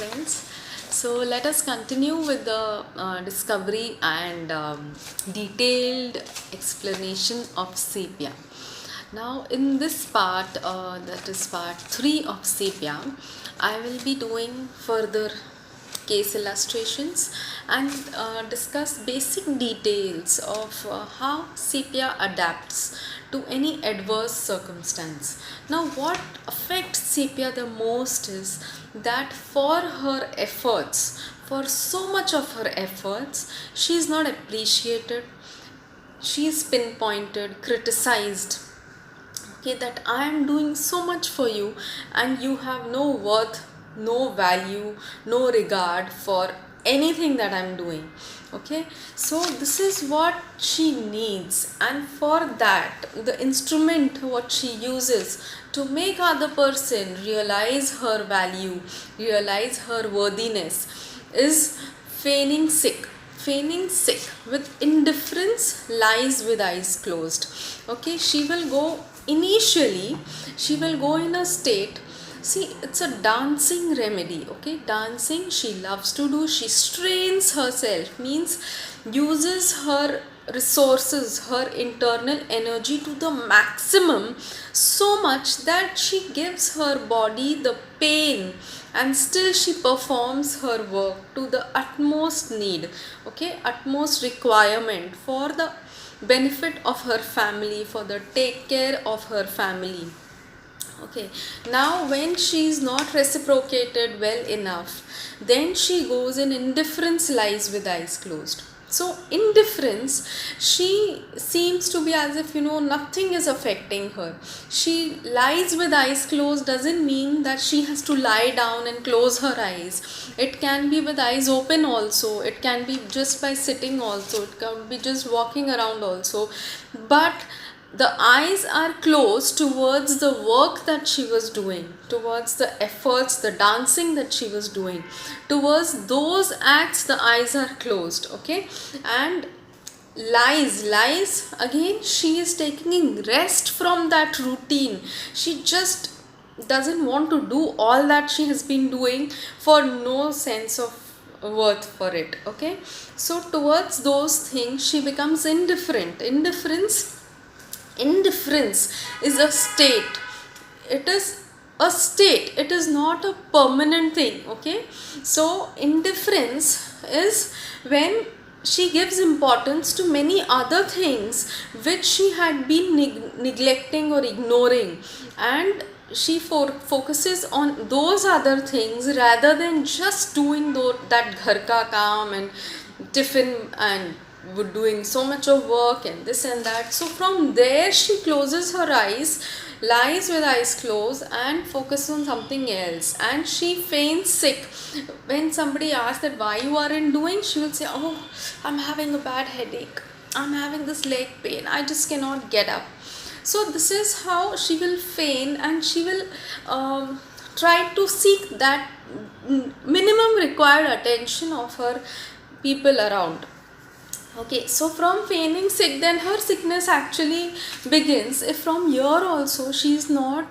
friends. So let us continue with the discovery and detailed explanation of sepia. Now in this part, that is part 3 of sepia, I will be doing further case illustrations and discuss basic details of how sepia adapts to any adverse circumstance. Now what affects sepia the most is that for her efforts, for so much of her efforts, she is not appreciated, she is pinpointed, criticized. Okay, that I am doing so much for you and you have no worth, no value, no regard for anything that I'm doing. Okay, so this is what she needs, and for that the instrument what she uses to make other person realize her value, realize her worthiness, is feigning sick. Feigning sick with indifference lies with eyes closed. Okay, she will go initially, she will go in a state. See, it's a dancing remedy. Okay, dancing she loves to do, she strains herself, means uses her resources, her internal energy to the maximum, so much that she gives her body the pain and still she performs her work to the utmost need, okay, utmost requirement for the benefit of her family, for the take care of her family. Okay, now when she is not reciprocated well enough, then she goes in indifference lies with eyes closed. So indifference, she seems to be as if nothing is affecting her. She lies with eyes closed doesn't mean that she has to lie down and close her eyes. It can be with eyes open also, it can be just by sitting also, it can be just walking around also, but the eyes are closed towards the work that she was doing, towards the efforts, the dancing that she was doing, towards those acts the eyes are closed. Okay, and lies again, she is taking rest from that routine. She just doesn't want to do all that she has been doing for no sense of worth for it. Okay, so towards those things she becomes indifferent. Indifference is a state, it is a state, it is not a permanent thing. Okay, so indifference is when she gives importance to many other things which she had been neglecting or ignoring, and she focuses on those other things rather than just doing that ghar ka kaam and tiffin and doing so much of work and this and that. So from there she closes her eyes, lies with eyes closed and focuses on something else, and she feigns sick. When somebody asks that why you aren't doing, she will say, oh, I'm having a bad headache, I'm having this leg pain, I just cannot get up. So this is how she will feign, and she will try to seek that minimum required attention of her people around. Okay, so from feigning sick, then her sickness actually begins if from here also she is not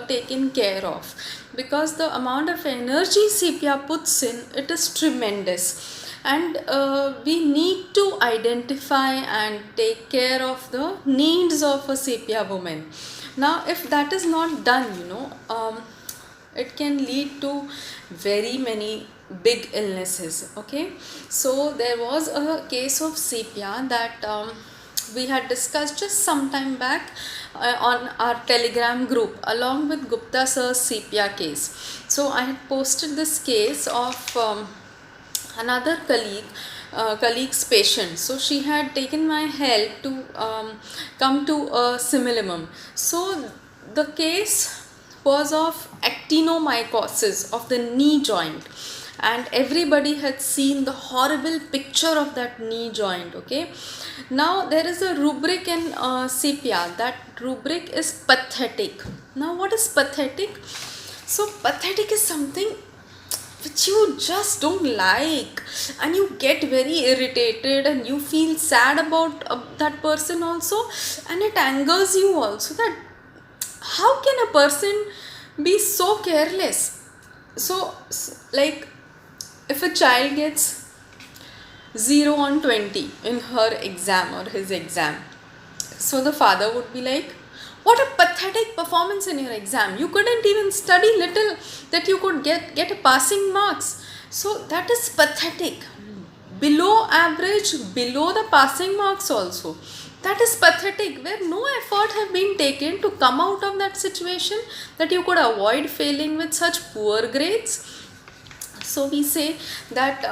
taken care of, because the amount of energy sepia puts in, it is tremendous, and we need to identify and take care of the needs of a sepia woman. Now if that is not done, it can lead to very many big illnesses. Okay, so there was a case of sepia that we had discussed just some time back on our telegram group along with Gupta sir's sepia case. So I had posted this case of another colleague's patient. So she had taken my help to come to a simillimum. So the case was of actinomycosis of the knee joint, and everybody had seen the horrible picture of that knee joint. Okay, now there is a rubric in sepia. That rubric is pathetic. Now what is pathetic? So pathetic is something which you just don't like, and you get very irritated and you feel sad about that person also, and it angers you also, that how can a person be so careless? So like if a child gets 0 on 20 in her exam or his exam, so the father would be like, what a pathetic performance in your exam. You couldn't even study little that you could get a passing marks. So that is pathetic. Below average, below the passing marks also. That is pathetic, where no effort have been taken to come out of that situation, that you could avoid failing with such poor grades. So we say that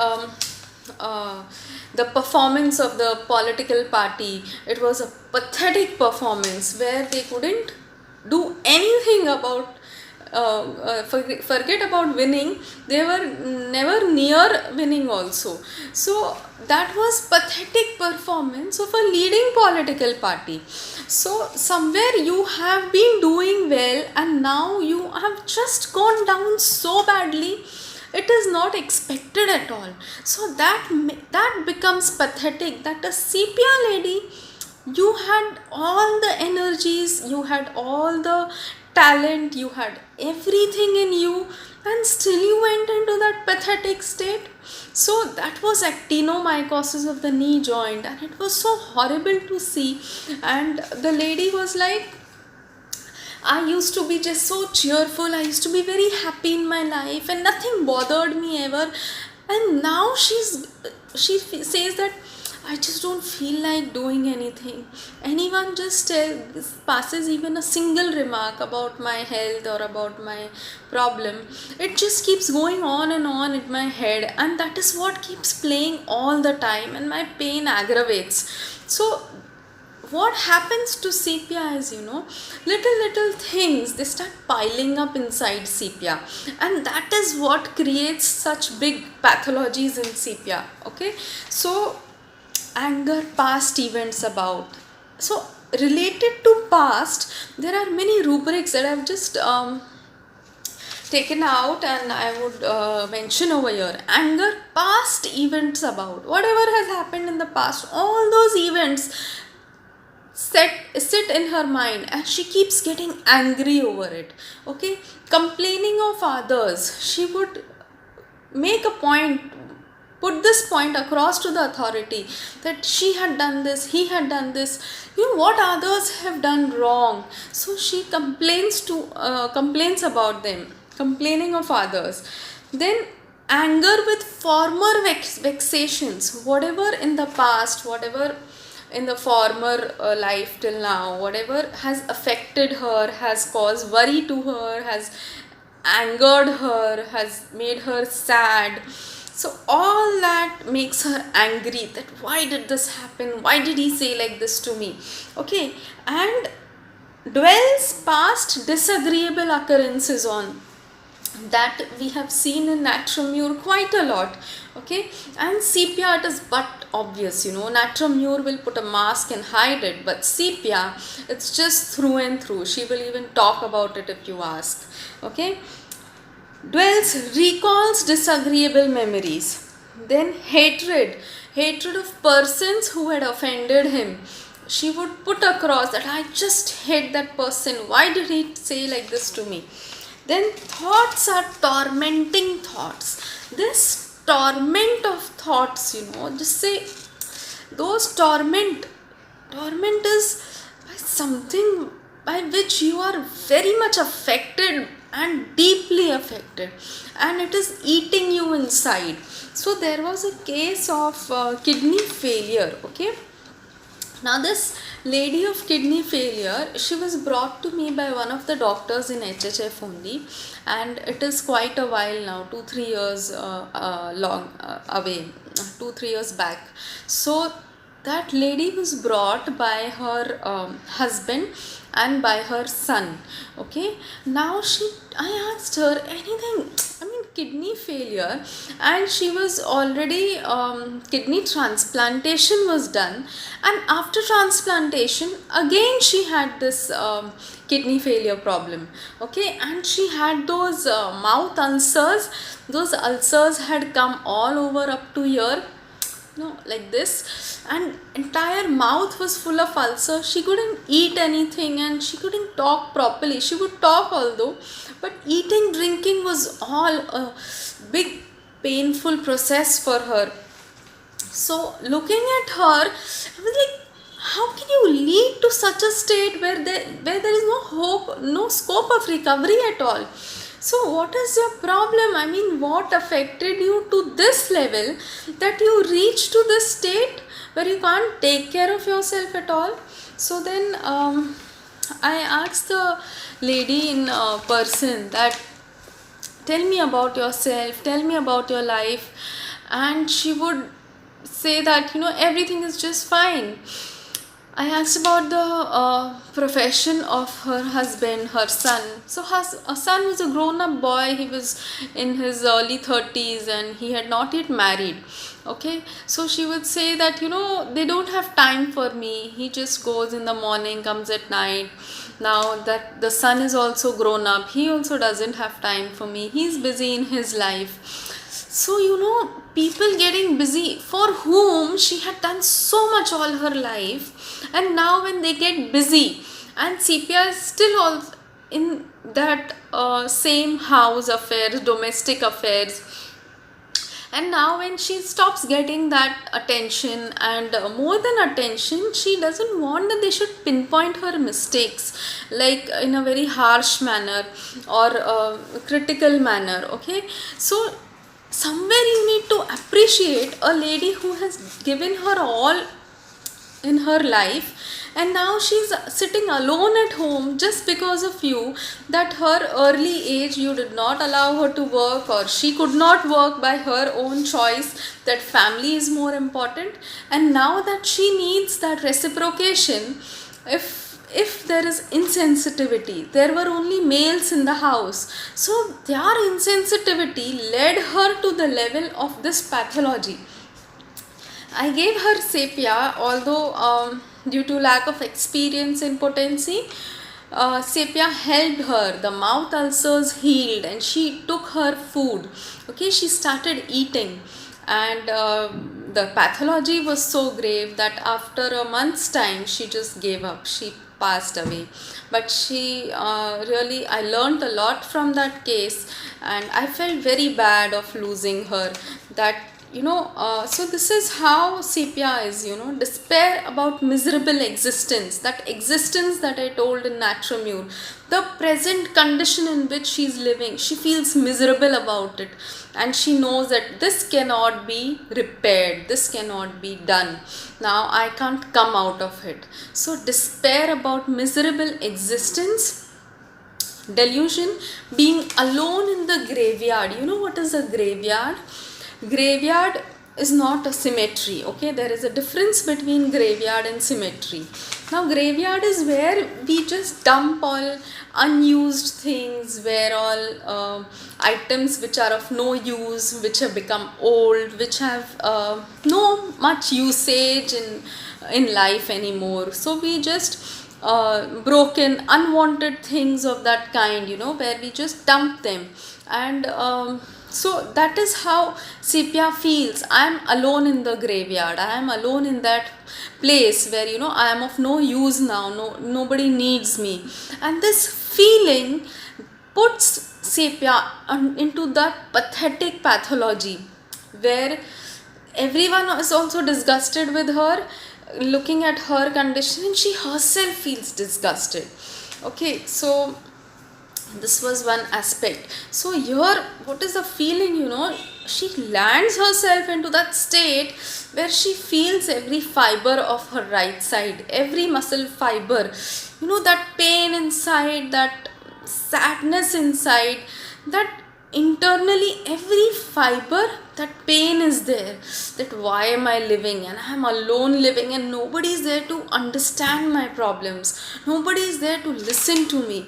the performance of the political party, it was a pathetic performance where they couldn't do anything about forget about winning, they were never near winning also. So that was pathetic performance of a leading political party. So somewhere you have been doing well and now you have just gone down so badly, it is not expected at all. So that becomes pathetic, that a sepia lady, you had all the energies, you had all the talent, you had everything in you, and still you went into that pathetic state. So that was actinomycosis of the knee joint, and it was so horrible to see. And the lady was like, I used to be just so cheerful, I used to be very happy in my life and nothing bothered me ever. And now she says that I just don't feel like doing anything. Anyone just passes even a single remark about my health or about my problem, it just keeps going on and on in my head, and that is what keeps playing all the time, and my pain aggravates. So what happens to sepia is, little things, they start piling up inside sepia, and that is what creates such big pathologies in sepia. Okay, so anger, past events about, so related to past, there are many rubrics that I've just taken out, and I would mention over here. Anger, past events about, whatever has happened in the past, all those events sit in her mind, and she keeps getting angry over it. Okay, complaining of others, she would make a point, put this point across to the authority, that she had done this, he had done this, what others have done wrong. So she complains about them, complaining of others. Then anger with former vexations, whatever in the past, whatever in the former life till now, whatever has affected her, has caused worry to her, has angered her, has made her sad. So all that makes her angry, that why did this happen, why did he say like this to me. Okay, and dwells past disagreeable occurrences on, that we have seen in Natrum quite a lot. Okay, and sepia, it is but obvious, Natrum will put a mask and hide it, but sepia, it's just through and through. She will even talk about it if you ask. Okay, dwells, recalls disagreeable memories. Then hatred of persons who had offended him. She would put across that I just hate that person, why did he say like this to me. Then thoughts are tormenting thoughts. This torment of thoughts, just say, those torment is something by which you are very much affected and deeply affected, and it is eating you inside. So there was a case of kidney failure. Okay, now this lady of kidney failure, she was brought to me by one of the doctors in HHF only, and it is quite a while now, 2-3 years away, 2-3 years back. So that lady was brought by her husband and by her son. Okay, now I asked her anything, kidney failure, and she was already kidney transplantation was done, and after transplantation again she had this kidney failure problem. Okay, and she had those mouth ulcers. Those ulcers had come all over up to here, like this, and entire mouth was full of ulcers. She couldn't eat anything, and she couldn't talk properly. She could talk although, but eating, drinking was all a big painful process for her. So looking at her, I was like, how can you lead to such a state where there is no hope, no scope of recovery at all? So what is your problem? I mean, what affected you to this level that you reach to this state where you can't take care of yourself at all? So then I asked the lady in person that, tell me about yourself, tell me about your life. And she would say that, everything is just fine. I asked about the profession of her husband, her son. So her son was a grown-up boy. He was in his early 30s and he had not yet married. Okay, so she would say that, they don't have time for me. He just goes in the morning, comes at night. Now that the son is also grown up, he also doesn't have time for me. He's busy in his life. So, people getting busy for whom she had done so much all her life, and now when they get busy, and Sepia is still all in that same house affairs, domestic affairs, and now when she stops getting that attention and more than attention, she doesn't want that they should pinpoint her mistakes like in a very harsh manner or critical manner. Okay, so somewhere you need to appreciate a lady who has given her all in her life, and now she's sitting alone at home just because of you, that her early age you did not allow her to work, or she could not work by her own choice, that family is more important. And now that she needs that reciprocation, if there is insensitivity, there were only males in the house, so their insensitivity led her to the level of this pathology. I gave her Sepia, although due to lack of experience in potency, Sepia helped her. The mouth ulcers healed and she took her food. Okay, she started eating, and the pathology was so grave that after a month's time she just gave up. She passed away. But she really, I learned a lot from that case, and I felt very bad of losing her. That so this is how Sepia is, despair about miserable existence, that existence that I told in Natromure, the present condition in which she is living. She feels miserable about it, and she knows that this cannot be repaired, this cannot be done. Now I can't come out of it. So despair about miserable existence, delusion, being alone in the graveyard. You know what is a graveyard? Graveyard is not a cemetery. Okay, there is a difference between graveyard and cemetery. Now graveyard is where we just dump all unused things, where all items which are of no use, which have become old, which have no much usage in life anymore. So we just broken, unwanted things of that kind, where we just dump them. And so that is how Sepia feels. I am alone in the graveyard. I am alone in that place where I am of no use now. Nobody needs me. And this feeling puts Sepia into that pathetic pathology where everyone is also disgusted with her, looking at her condition, and she herself feels disgusted. Okay, so this was one aspect. So here, what is the feeling? She lands herself into that state where she feels every fiber of her right side, every muscle fiber, that pain inside, that sadness inside, that internally every fiber, that pain is there, that why am I living, and I am alone living, and nobody is there to understand my problems, nobody is there to listen to me.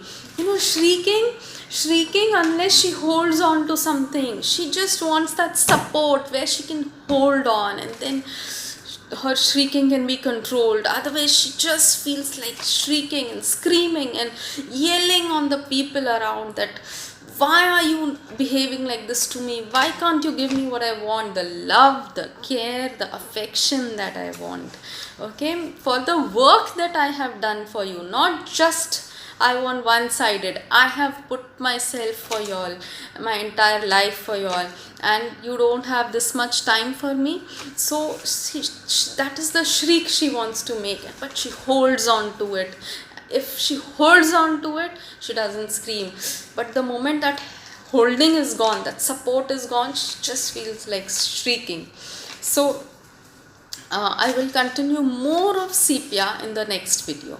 Shrieking unless she holds on to something. She just wants that support where she can hold on, and then her shrieking can be controlled. Otherwise she just feels like shrieking and screaming and yelling on the people around, that why are you behaving like this to me? Why can't you give me what I want? The love, the care, the affection that I want. Okay, for the work that I have done for you, not just I want one-sided. I have put myself for y'all, my entire life for y'all, and you don't have this much time for me. So that is the shriek she wants to make, but she holds on to it. If she holds on to it, she doesn't scream. But the moment that holding is gone, that support is gone, she just feels like shrieking. So I will continue more of sepia in the next video.